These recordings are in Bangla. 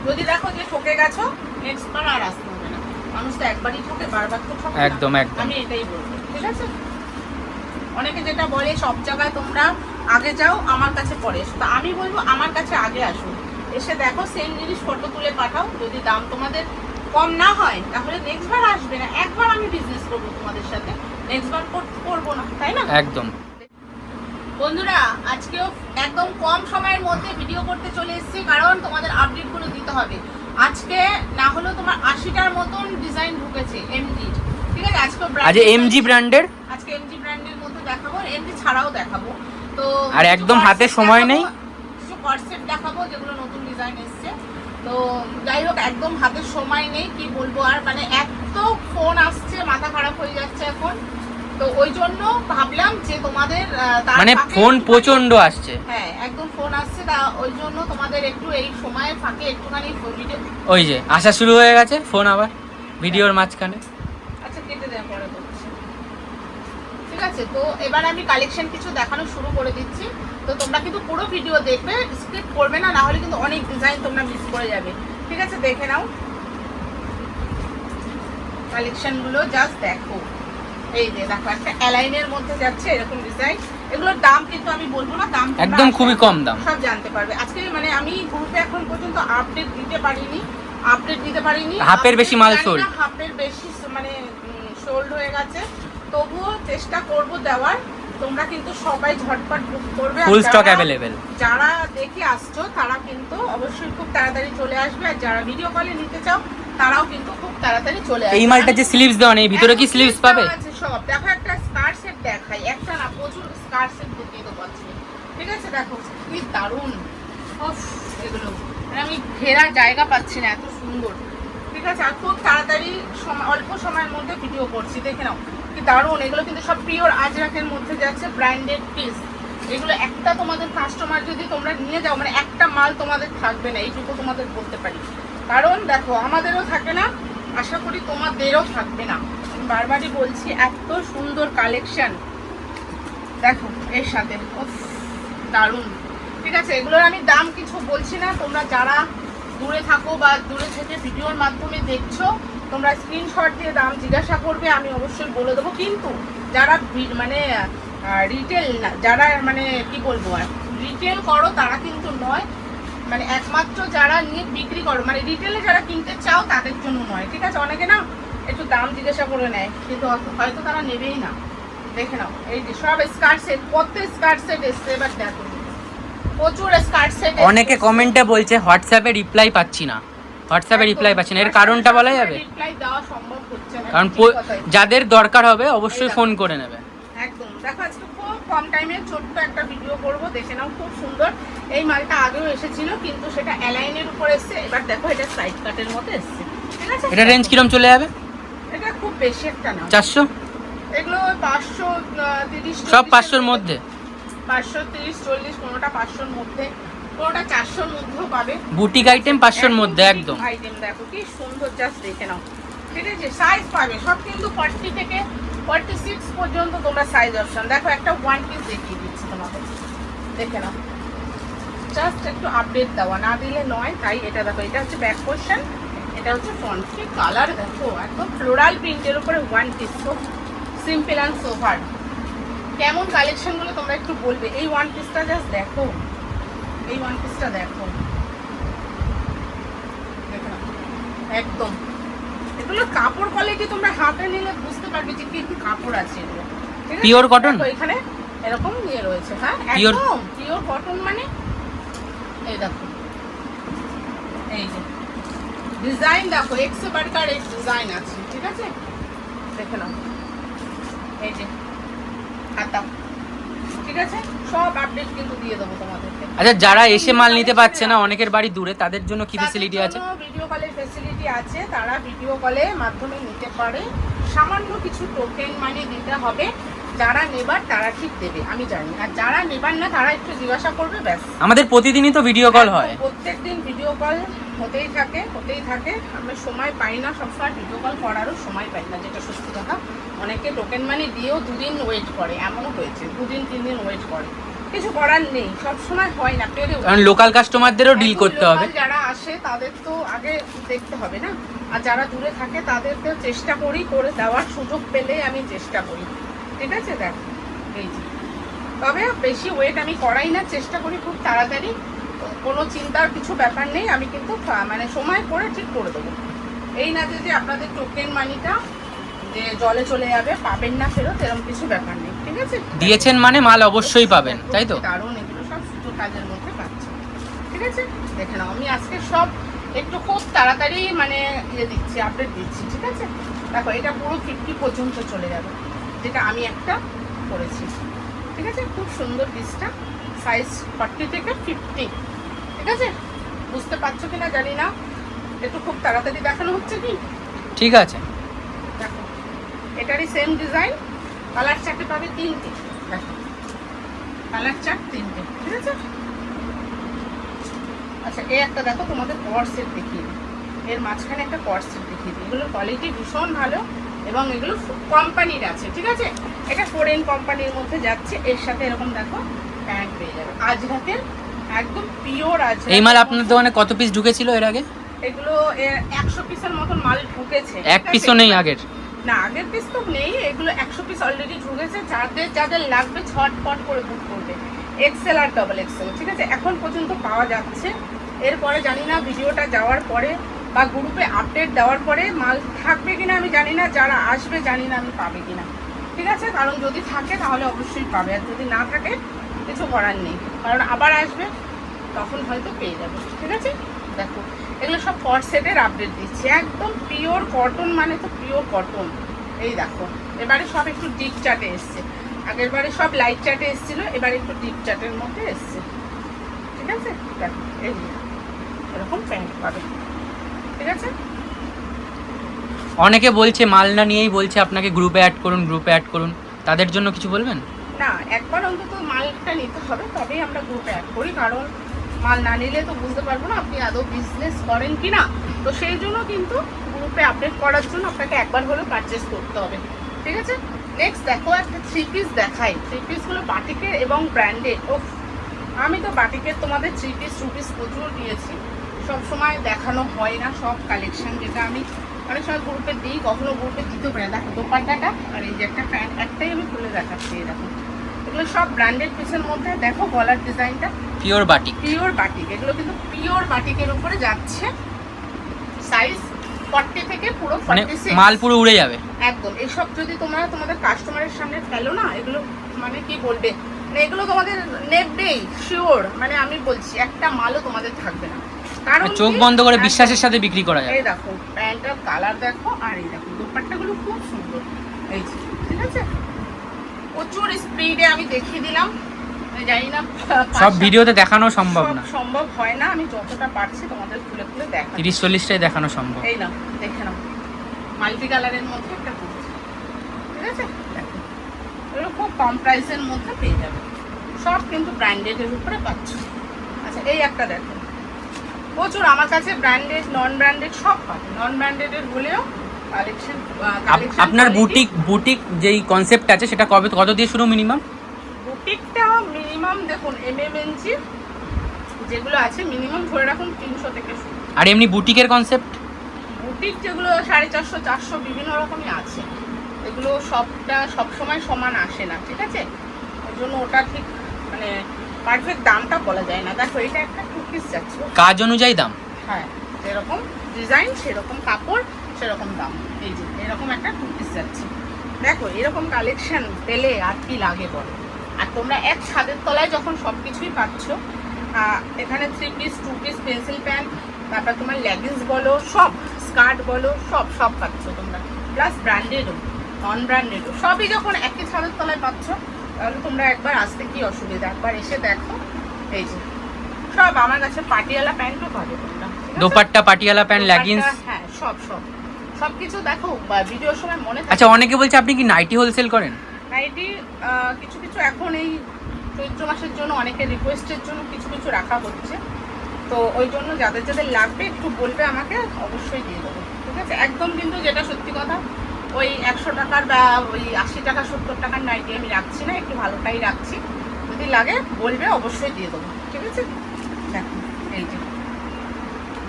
যদি দেখো যে ঠকে গেছো নেক্সট বার আর আসতে হবে না। মানুষ তো একবারই ঠকে, বারবার তো ঠকে না। একদম একদম আমি এটাই বলবো, ঠিক আছে? অনেকে যেটা বলে সব জায়গায় তোমরা আগে যাও আমার কাছে পরে এসো, তো আমি বলবো আমার কাছে আগে আসো, এসে দেখো সেম জিনিস ফটো তুলে পাঠাও। যদি দাম তোমাদের কম না হয় তাহলে নেক্সট বার আসবে না। একবার আমি বিজনেস করবো তোমাদের সাথে, নেক্সট বার করবো না, তাই না? একদম। বন্ধুরা আজকেও একদম কম সময়ের মধ্যে ভিডিও করতে চলে এসেছি, কারণ তোমাদের আপডেটগুলো দিতে হবে। আজকে না হলেও তোমার 80টার মতন ডিজাইন ঢুকেছে এমজি, ঠিক আছে? আজ এমজি ব্র্যান্ডের, আজকে এমজি ব্র্যান্ডের মধ্যে দেখাবো, এমজি ছাড়াও দেখাবো। তো আর একদম হাতে সময় নেই, কিছু কনসেপ্ট দেখাবো যেগুলো নতুন ডিজাইন এসছে। তো যাই হোক, একদম হাতে সময় নেই, কি বলবো আর, মানে এত ফোন আসছে মাথা খারাপ হয়ে যাচ্ছে এখন। তো ওই জন্য ভাবলাম যে তোমাদের মানে ফোন প্রচন্ড আসছে। হ্যাঁ একদম ফোন আসছে, তা ওই জন্য তোমাদের একটু এই সময়ের ফাঁকে একটুখানি ভিডিও। ওই যে আসা শুরু হয়ে গেছে ফোন আবার ভিডিওর মাঝখানে। আচ্ছা কেটে দেওয়া পরে করছি, ঠিক আছে? তো এবার আমি কালেকশন কিছু দেখানো শুরু করে দিচ্ছি। তো তোমরা কিন্তু পুরো ভিডিও দেখবে, স্কিপ করবে না, না হলে কিন্তু অনেক ডিজাইন তোমরা মিস করে যাবে, ঠিক আছে? দেখে নাও কালেকশনগুলো, জাস্ট দেখো। এই যে দেখো একটা অ্যালাইনের মধ্যে যাচ্ছে এরকম ডিজাইন। এগুলোর দাম কিন্তু আমি বলবো না, দাম একদম খুবই কম দাম, সব জানতে পারবে আজকে। মানে আমি গ্রুপে এখন পর্যন্ত আপডেট দিতে পারিনি। হাফের বেশি মাল সোল্ড, হাফের বেশি মানে সোল্ড হয়ে গেছে, তবুও চেষ্টা করব দেওয়ার। তোমরা কিন্তু সবাই ঝটপট বুক করবে, ফুল স্টক অ্যাভেলেবেল। যারা দেখে আসছো তারা কিন্তু অবশ্যই খুব তাড়াতাড়ি চলে আসবে, আর যারা ভিডিও কলে নিতে চাও তারাও কিন্তু খুব তাড়াতাড়ি চলে আসবে। এই মালটা যে স্লিভস দেওয়া নেই, ভিতরে কি স্লিভস পাবে? সব দেখো, একটা স্কার্ট সেট দেখাই, একটা না প্রচুর স্কার্ট সেট দেখিয়ে দেবো আজকে, ঠিক আছে? দেখো কি দারুণ এগুলো, আমি ঘেরার জায়গা পাচ্ছি না, এত সুন্দর, ঠিক আছে? আর খুব তাড়াতাড়ি অল্প সময়ের মধ্যে ভিডিও করছি, দেখে নাও কি দারুণ। এগুলো কিন্তু সব পিওর আজরাকের মধ্যে যাচ্ছে, ব্র্যান্ডেড পিস। এগুলো একটা তোমাদের কাস্টমার যদি তোমরা নিয়ে যাও, মানে একটা মাল তোমাদের থাকবে না, এইটুকু তোমাদের বলতে পারি। কারণ দেখো আমাদেরও থাকে না, আশা করি তোমাদেরও থাকবে না। বারবারই বলছি, এত সুন্দর কালেকশন দেখো এর সাথে, দারুণ, ঠিক আছে? এগুলোর আমি দাম কিছু বলছি না, তোমরা যারা দূরে থাকো বা দূরে থেকে ভিডিওর মাধ্যমে দেখছো, তোমরা স্ক্রিনশট দিয়ে দাম জিজ্ঞাসা করবে, আমি অবশ্যই বলে দেবো। কিন্তু যারা মানে রিটেল না, যারা মানে কি বলবো আর রিটেল করো তারা কিন্তু নয়, মানে একমাত্র যারা নিয়ে বিক্রি করো, মানে রিটেলে যারা কিনতে চাও তাদের জন্য নয়, ঠিক আছে? অনেকে না একটু দাম জিজ্ঞাসা করে নেয়, কিন্তু হয়তো তারা নেবেই না। দেখে নাও এই যে সব স্কার্ট সেট, কত স্কার্ট সেট এসছে, এবার দেখো প্রচুর স্কার্ট সেট। অনেকে কমেন্টে বলছে হোয়াটসঅ্যাপে রিপ্লাই পাচ্ছি না, এর কারণটা বলা যাবে? রিপ্লাই দেওয়া সম্ভব হচ্ছে না, কারণ যাদের দরকার হবে অবশ্যই ফোন করে নেবে। একদম দেখো আজকে খুব কম টাইমে ছোট্ট একটা ভিডিও করব, দেখে নাও খুব সুন্দর। এই মালটা আগেও এসেছিল কিন্তু সেটা অ্যালাইনের উপর এসেছে, এবার দেখো এটা সাইড কাটের মধ্যে এসেছে, ঠিক আছে? এটা রেঞ্জ কিরকম চলে যাবে? এটা খুব বেশি একটা না, 400, এগুলো 530, সব 500-র মধ্যে, 530, 40, কোনোটা 500-র মধ্যে, কোনোটা 400-র মধ্যেও পাবে। বুটিক আইটেম 500-র মধ্যে একদম আইটেম দেখো কি সুন্দর, জাস্ট দেখে নাও, ঠিক আছে? সাইজ পাবে সব কিন্তু 40 থেকে 46 পর্যন্ত তোমরা সাইজ অপশন। দেখো একটা ওয়ান পিস দেখিয়ে দিচ্ছি তোমাদের, দেখে নাও, জাস্ট একটু আপডেট দেওয়া, না দিলে নয়। তাই এটা দেখো, এটা হচ্ছে ব্যাক পোর্শন, এটা হচ্ছে ফ্রন্ট। কি কালার দেখো, একদম ফ্লোরাল প্রিন্টের উপরে ওয়ান পিস, তো সিম্পল অ্যান্ড সোভার। কেমন কালেকশনগুলো তোমরা একটু বলবে। এই ওয়ান পিসটা জাস্ট দেখো, এই ওয়ান পিসটা দেখো, একদম এগুলো কাপড় কোয়ালিটি তোমরা হাতে নিলে বুঝতে পারবে যে কি কাপড় আছে এগুলো, ঠিক আছে? পিওর কটন, এখানে এরকম নিয়ে রয়েছে, হ্যাঁ একদম পিওর কটন। মানে এই দেখো, এই যে ডিজাইন দেখো, একশো বারকার এক ডিজাইন আছে, ঠিক আছে? দেখে নাও এই যে হাতা, ঠিক আছে? সব আপডেট কিন্তু দিয়ে দেবো তোমাদেরকে। আচ্ছা যারা এসে মাল নিতে পারছে না, অনেকের বাড়ি দূরে, তাদের জন্য কি ফ্যাসিলিটি আছে? ভিডিও কলের ফ্যাসিলিটি আছে, তারা ভিডিও কলের মাধ্যমে নিতে পারে। সামান্য কিছু টোকেন মানে দিতে হবে, যারা নেবার তারা ঠিক দেবে আমি জানি, আর যারা নেবার না তারা একটু জিজ্ঞাসা করবে, ব্যাস। আমাদের প্রতিদিনই তো ভিডিও কল হয়, প্রত্যেকদিন ভিডিও কল হতেই থাকে। আমরা সময় পাই না, সবসময় ভিডিও কল করারও সময় পাই না, যেটা সত্যি কথা। অনেকে টোকেন মানি দিয়েও 2 দিন ওয়েট করে, এমনও হয়েছে 2 দিন 3 দিন ওয়েট করে, কিছু করার নেই, সব সময় হয় না, পেরে কারণ লোকাল কাস্টমারদেরও ডিল করতে হবে। যারা আসে তাদের তো আগে দেখতে হবে না, আর যারা দূরে থাকে তাদেরকে চেষ্টা করি করে দেওয়ার সুযোগ পেলে আমি চেষ্টা করি। ঠিক আছে, দেখ এই যে, তবে বেশি ওয়েট আমি করাই না, চেষ্টা করি খুব তাড়াতাড়ি, কোনো চিন্তার কিছু ব্যাপার নেই, আমি কিন্তু মানে সময় করে ঠিক করে দেবো। এই না যে আপনাদের টোকেন মানিটা যে জলে চলে যাবে, পাবেন না ফেরত, এরকম কিছু ব্যাপার নেই। ঠিক আছে, দিয়েছেন মানে মাল অবশ্যই পাবেন, তাই তো? দারুণ, এগুলো সব সুযোগ কাজের মধ্যে পাচ্ছে। ঠিক আছে, দেখে নাও, আমি আজকে সব একটু খুব তাড়াতাড়ি মানে দিচ্ছি, আপডেট দিচ্ছি। ঠিক আছে, দেখো এটা পুরো 50 পর্যন্ত চলে যাবে, যেটা আমি একটা করেছি। ঠিক আছে, খুব সুন্দর পিসটা, সাইজ 40 থেকে 50। ঠিক আছে, বুঝতে পারছো কিনা জানি না, একটু খুব তাড়াতাড়ি দেখানো হচ্ছে কি? ঠিক আছে, দেখো এটারই সেম ডিজাইন, কালার চারটে পাবে 3টে। দেখো কালার চার্ট 3টে। ঠিক আছে, আচ্ছা এই একটা দেখো, তোমাদের কর সেট দেখিয়ে দিই, এর মাঝখানে একটা কর সেট দেখিয়ে দিই। এগুলোর কোয়ালিটি ভীষণ ভালো এবং এগুলো কোম্পানির আছে। ঠিক আছে, এটা ফরেন কোম্পানির মধ্যে যাচ্ছে, এর সাথে এরকম দেখো প্যান্ট পেয়ে যাবে, আজরাকের একদম পিওর আজরাক। এই মাল আপনার দোকানে কত পিস ঢুকেছিল এর আগে? এগুলো 100 পিসের মতন মাল ঢুকেছে। এক পিসও নেই আগের? না, আগের পিস তো নেই, এগুলো 100 পিস অলরেডি ঢুকেছে। যাদের যাদের লাগবে ঝটপট করে বুক করবে, এক্সেল আর ডবল এক্সেল। ঠিক আছে, এখন পর্যন্ত পাওয়া যাচ্ছে, এরপরে জানি না ভিডিওটা যাওয়ার পরে বা গ্রুপে আপডেট দেওয়ার পরে মাল থাকবে কিনা আমি জানি না, যারা আসবে জানি না আমি পাবে কিনা। ঠিক আছে, কারণ যদি থাকে তাহলে অবশ্যই পাবে, আর যদি না থাকে কিছু করার নেই, কারণ আবার আসবে তখন হয়তো পেয়ে যাবে। ঠিক আছে, দেখো এগুলো সব কট সেটের আপডেট দিচ্ছি, একদম পিওর কটন, মানে তো পিওর কটন। এই দেখো এবারে সব একটু ডিপ চাটে এসছে, আগের বারে সব লাইট চাটে এসেছিল, এবারে একটু ডিপ চাটের মধ্যে এসছে। ঠিক আছে, দেখো এই এরকম প্যান্ট পাবে। ঠিক আছে, অনেকে বলছে মাল না নিয়েই বলছে আপনাকে গ্রুপে অ্যাড করুন, গ্রুপে অ্যাড করুন, তাদের জন্য কিছু বলবেন? না, একবার অন্তত মালটা নিতে হবে, তবেই আমরা গ্রুপে অ্যাড করি, কারণ মাল না নিলে তো বুঝতে পারবো না আপনি আদৌ বিজনেস করেন কি না। তো সেই জন্য কিন্তু গ্রুপে আপডেট করার জন্য আপনাকে একবার হলেও পারচেস করতে হবে। ঠিক আছে, নেক্সট দেখো একটা 3 পিস দেখাই। 3 পিসগুলো বাটিকের এবং ব্র্যান্ডেড। ও, আমি তো বাটিকের তোমাদের 3 পিস 2 পিস প্রচুর দিয়েছি, সব সময় দেখানো হয় না সব কালেকশন, যেটা আমি অনেক সময় গ্রুপে দিই, কখনো গ্রুপে দিতে পারে। দেখো দোপাট্টাটা আর এই যে একটা প্যান্ট, একটাই আমি খুলে দেখাচ্ছি। এই দেখো এগুলো সব ব্র্যান্ডেড পিসের মধ্যে, দেখো গলার ডিজাইনটা পিওর বাটিক, পিওর বাটিক, এগুলো কিন্তু পিওর বাটিকের উপরে যাচ্ছে। সাইজ 40 থেকে পুরো 46, মাল পুরো উড়ে যাবে একদম। এইসব যদি তোমরা তোমাদের কাস্টমারের সামনে ফেলো না, এগুলো মানে কি বলবে, মানে এগুলো তোমাদের নেবেই শিওর, মানে আমি বলছি একটা মালও তোমাদের থাকবে না, কারণ চোখ বন্ধ করে বিশ্বাসের সাথে বিক্রি করা যায়। এই দেখো প্যান্টের কালার দেখো, আর এই দেখো দোপাট্টাগুলো খুব সুন্দর। এই যে, ঠিক আছে, প্রচুর স্পিডে আমি দেখিয়ে দিলাম, জানি না সব ভিডিওতে দেখানো সম্ভব না, সম্ভব হয় না, আমি যতটা পারছি তোমাদের খুলে খুলে দেখা, 30-40টাই দেখানো সম্ভব। এই নাও দেখে নাও, মাল্টি কালারের মধ্যে একটা কুর্তি। ঠিক আছে, দেখো এগুলো খুব কম প্রাইসের মধ্যে পেয়ে যাবে, সব কিন্তু ব্র্যান্ডেডের উপরে পাচ্ছ। আচ্ছা এই একটা দেখো, প্রচুর আমার কাছে ব্র্যান্ডেড নন ব্র্যান্ডেড সব পাবে, নন ব্র্যান্ডেডের হলেও কালেকশন। আপনার বুটিক যেই কনসেপ্ট আছে সেটা কত দিয়ে শুরু মিনিমাম? বুটিকটা মিনিমাম দেখুন MMNG যেগুলো আছে মিনিমাম ধরে রাখুন 300 থেকে শুরু। আর এমনি বুটিকের কনসেপ্ট? বুটিক যেগুলো 450 400 বিভিন্ন রকমই আছে, এগুলো সবটা সবসময় সমান আসে না। ঠিক আছে, ওই জন্য ওটা ঠিক মানে পারফেক্ট দামটা বলা যায় না। দেখো এটা একটা 2 পিস যাচ্ছে, কাজ অনুযায়ী দাম। হ্যাঁ, যেরকম ডিজাইন সেরকম কাপড় সেরকম দাম। এই যে এরকম একটা 2 পিস যাচ্ছে, দেখো এরকম কালেকশন পেলে আর কি লাগে বলো। আর তোমরা এক ছাদের তলায় যখন সব কিছুই পাচ্ছ, এখানে 3 পিস 2 পিস পেন্সিল প্যান্ট, তারপর তোমার লেগিংস বলো, সব স্কার্ট বলো, সব সব পাচ্ছ তোমরা, প্লাস ব্র্যান্ডেডও নন ব্র্যান্ডেডও, সবই যখন একই ছাদের তলায় পাচ্ছ, তাহলে তোমরা একবার আসতে কি অসুবিধা, একবার এসে দেখো। এই যে সব আমার কাছে পাটিয়ালা প্যান্টও পাবে তোমরা, দোপাট্টা, পাটিয়ালা প্যান্ট, লেগিংস, হ্যাঁ সব সব সবকিছু দেখো ভিডিওর সময় মনে থাকে। আচ্ছা অনেকে বলছে আপনি কি নাইটি হোলসেল করেন? নাইটি কিছু কিছু এখন এই চৈত্র মাসের জন্য অনেকের রিকোয়েস্টের জন্য কিছু কিছু রাখা হচ্ছে, তো ওই জন্য যাদের যাদের লাগবে একটু বলবে আমাকে, অবশ্যই দিয়ে দেবো। ঠিক আছে, একদম কিন্তু যেটা সত্যি কথা, ওই 100 টাকার বা ওই 80 টাকা 70 টাকার নাইটি আমি রাখছি না, একটু ভালোটাই রাখছি, যদি লাগে বলবে, অবশ্যই দিয়ে দেবো, ঠিক আছে। দেখো এই যে,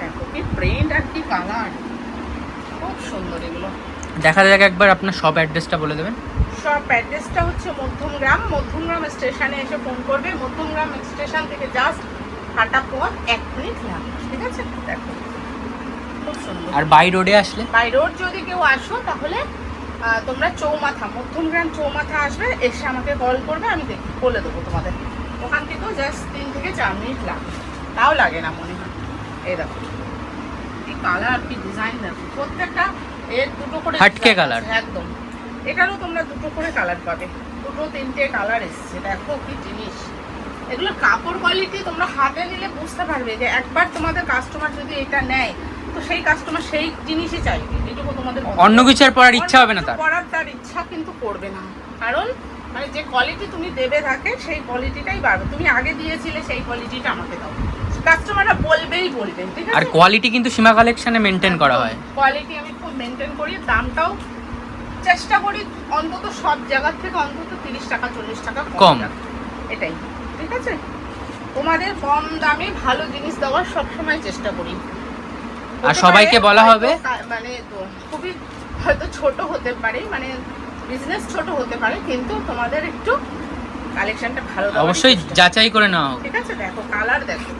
দেখো কি প্রিন্ট আর কি কালার, খুব সুন্দর এগুলো। দেখা যাক একবার আপনার শপ অ্যাড্রেসটা বলে দেবেন। শপ অ্যাড্রেসটা হচ্ছে মধ্যমগ্রাম স্টেশনে এসে ফোন করবে। মধ্যমগ্রাম স্টেশন থেকে জাস্ট হাঁটা পথ 1 মিনিট লাগে, ঠিক আছে। দেখো খুব সুন্দর। আর বাই রোডে আসলে, বাই রোড যদি কেউ আসো তাহলে তোমরা চৌমাথা, মধ্যমগ্রাম চৌমাথা আসবে, এসে আমাকে কল করবে, আমি বলে দেবো তোমাদের। ওখান থেকেও জাস্ট 3 থেকে 4 মিনিট লাগে, তাও লাগে না মনে হয়। এই দেখো এই কালার, কি ডিজাইন, দেখো প্রত্যেকটা এর দুটো করে হাটকে design কালার। আছে, একদম। এটারও তোমরা দুটো করে কালার পাবে, 2-3টে কালার এসছে। দেখো কি জিনিস, এগুলো কাপড় কোয়ালিটি তোমরা হাতে নিলে বুঝতে পারবে যে একবার তোমাদের কাস্টমার যদি এটা নেয় তো সেই কাস্টমার সেই জিনিসই চাইবে। এটুকু তোমাদের অন্য কিছু আর পরার ইচ্ছা হবে না তার। পরার তার ইচ্ছা কিন্তু করবে না, কারণ মানে যে কোয়ালিটি তুমি দেবে থাকে সেই কোয়ালিটিটাই বাড়বে। তুমি আগে দিয়েছিলে সেই কোয়ালিটিটা আমাকে দাও, কাস্টমাররা বলবেই বলবে, ঠিক আছে। আর কোয়ালিটি কিন্তু সীমা কালেকশনে মেনটেন করা হয়। কোয়ালিটি আমি খুব মেনটেন করি, দামটাও চেষ্টা করি অন্তত সব জায়গার থেকে অন্তত 30 টাকা 40 টাকা কম রাখতে। এটাই, ঠিক আছে। তোমাদের কম দামে ভালো জিনিস দেওয়ার সবসময় চেষ্টা করি। আর সবাইকে বলা হবে, মানে খুবই হয়তো ছোট হতে পারে, মানে বিজনেস ছোট হতে পারে, কিন্তু তোমাদের একটু কালেকশনটা ভালো দেওয়ার অবশ্যই চেষ্টা। যাচাই করে নেওয়া হোক। ঠিক আছে, দেখো কালার দেখো,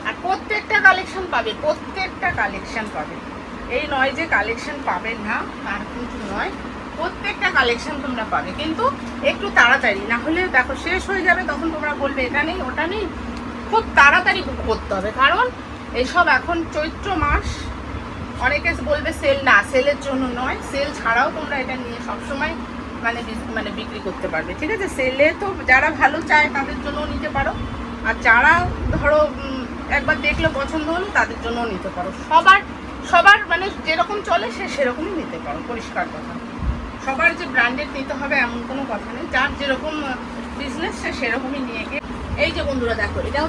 আর প্রত্যেকটা কালেকশন পাবে, প্রত্যেকটা কালেকশন পাবে। এই নয় যে কালেকশন পাবেন না, তার কিন্তু নয়, প্রত্যেকটা কালেকশন তোমরা পাবে, কিন্তু একটু তাড়াতাড়ি, না হলে দেখো শেষ হয়ে যাবে, তখন তোমরা বলবে এটা নেই ওটা নেই। খুব তাড়াতাড়ি বুক করতে হবে, কারণ এইসব এখন চৈত্র মাস, অনেকে বলবে সেল না, সেলের জন্য নয়, সেল ছাড়াও তোমরা এটা নিয়ে সবসময় মানে বিক্রি করতে পারবে, ঠিক আছে। সেলে তো যারা ভালো চায় তাদের জন্যও নিতে পারো, আর যারা ধরো একবার দেখলে পছন্দ হলো তাদের জন্যও নিতে পারো। সবার মানে যেরকম চলে সে সেরকমই নিতে পারো, পরিষ্কার কথা। সবার যে ব্র্যান্ডেড নিতে হবে এমন কোনো কথা নেই, যার যেরকম বিজনেস সে সেরকমই নিয়ে গিয়ে। এই যে বন্ধুরা দেখো, এটা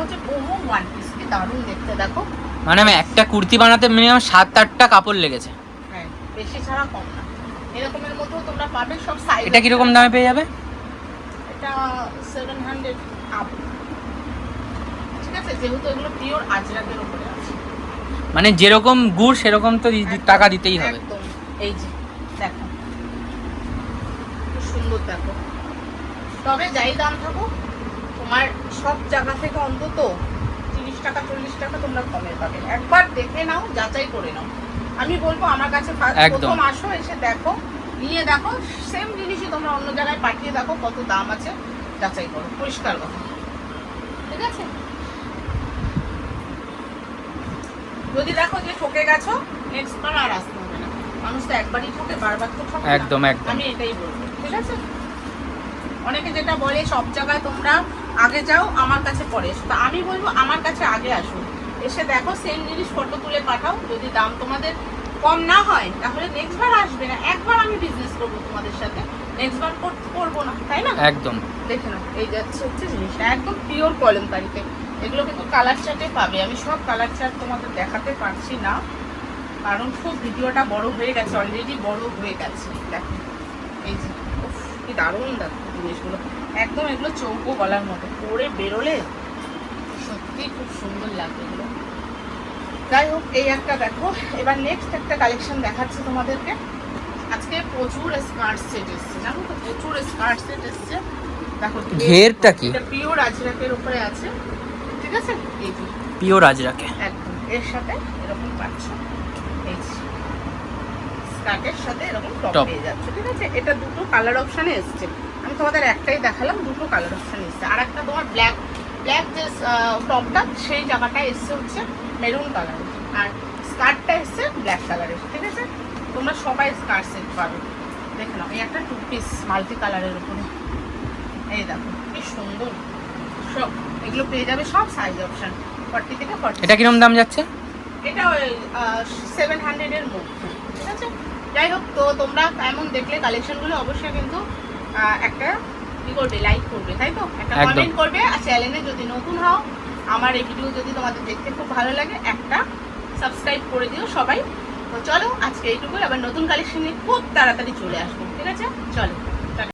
হচ্ছে বোমো ওয়ান পিস, কি দারুণ দেখতে, দেখো। মানে আমি একটা কুর্তি বানাতে মিনিমাম 7-8টা কাপড় লেগেছে। হ্যাঁ, বেশি ছাড়া কম না। এরকমের মতো তোমরা পাবে সব সাইজ। এটা কিরকম দামে পেয়ে যাবে? এটা 700 আপ, ঠিক আছে, যেহেতু এগুলো পিওর আজরাকের উপরে আছে। মানে যেরকম গুড় সেরকম তো টাকা দিতেই হবে। একদম। এই যে দেখো কি সুন্দর, দেখো। তবে যাই দাম থাকুক, তোমার সব জায়গা থেকে অন্তত 30 টাকা 40 টাকা তোমরা কমে পাবে। একবার দেখে নাও, যাচাই করে নাও। আমি বলবো আমার কাছে প্রথম আসো, এসে দেখো, নিয়ে দেখো, সেম জিনিসই তোমরা অন্য জায়গায় পাঠিয়ে দেখো কত দাম আছে, যাচাই করো, পরিষ্কার কথা, ঠিক আছে। যদি দেখো যে ঠকে গেছো, নেক্সট বার আর আসতে হবে না। মানুষ তো একবারই ঠকে, বারবার তো ঠকে না। একদম একদম। আমি এটাই বলবো, ঠিক আছে। অনেকে যেটা বলে সব জায়গায় তোমরা আগে যাও, আমার কাছে পরে এসো, তা আমি বলবো আমার কাছে আগে আসো, এসে দেখো, সেম জিনিস ফটো তুলে পাঠাও। যদি দাম তোমাদের কম না হয় তাহলে নেক্সট বার আসবে না। একবার আমি বিজনেস করবো তোমাদের সাথে, নেক্সট বার করবো না, তাই না? একদম। দেখে নাও, এই যাচ্ছে হচ্ছে জিনিসটা একদম পিওর কলমকারিতে। এগুলো কিন্তু কালার চার্টে পাবে। আমি সব কালার চার্ট তোমাদের দেখাতে পারছি না, কারণ খুব ভিডিওটা বড় হয়ে গেছে, অলরেডি বড় হয়ে গেছে। দেখো এই যে, উফ, কি দারুণ দেখো জিনিসগুলো, একদম এগুলো চৌকো গলার মতো, পরে বেরোলে সত্যি খুব সুন্দর লাগবে এগুলো। যাই হোক, এই একটা দেখো। এবার নেক্সট একটা কালেকশন দেখাচ্ছি তোমাদেরকে। আজকে প্রচুর স্কার্ট সেট এসছে, জানো তো, প্রচুর স্কার্ট সেট এসছে। দেখো ঘেরটা কি? এটা পিওর আজরাকের উপরে আছে, ঠিক আছে। এই যে পিওর আজরাকে, একদম এর সাথে এরকম পাচ্ছ, এই স্কার্টের সাথে এরকম টপ পেয়ে যাচ্ছে, ঠিক আছে। এটা দুটো কালার অপশানে এসছে, আমি তোমাদের একটাই দেখালাম, দুটো কালার অপশান এসছে। আর একটা তোমার ব্ল্যাক যে টপটা, সেই জায়গাটা এসছে হচ্ছে মেরুন কালারের, আর স্কার্টটা এসছে ব্ল্যাক কালারের, ঠিক আছে। তোমরা সবাই স্কার্ট সেট পাবে। দেখে নাও, এই একটা 2 পিস মাল্টি কালারের উপরে, এই দেখো কি সুন্দর। সব এগুলো পেয়ে যাবে সব সাইজ অপশন, 40 থেকে 40। এটা কিরকম দাম যাচ্ছে? এটা ওই 700 এর মধ্যে, ঠিক আছে। যাই হোক, তো তোমরা এমন দেখলে কালেকশনগুলো অবশ্যই কিন্তু একটা কি করবে, লাইক করবে, তাই তো, একটা কমেন্ট করবে। আর চ্যানেলে যদি নতুন হও, আমার এই ভিডিও যদি তোমাদের দেখতে খুব ভালো লাগে, একটা সাবস্ক্রাইব করে দিও সবাই। তো চলো আজকে এইটুকুই, আবার নতুন কালেকশন নিয়ে খুব তাড়াতাড়ি চলে আসবো, ঠিক আছে, চলো।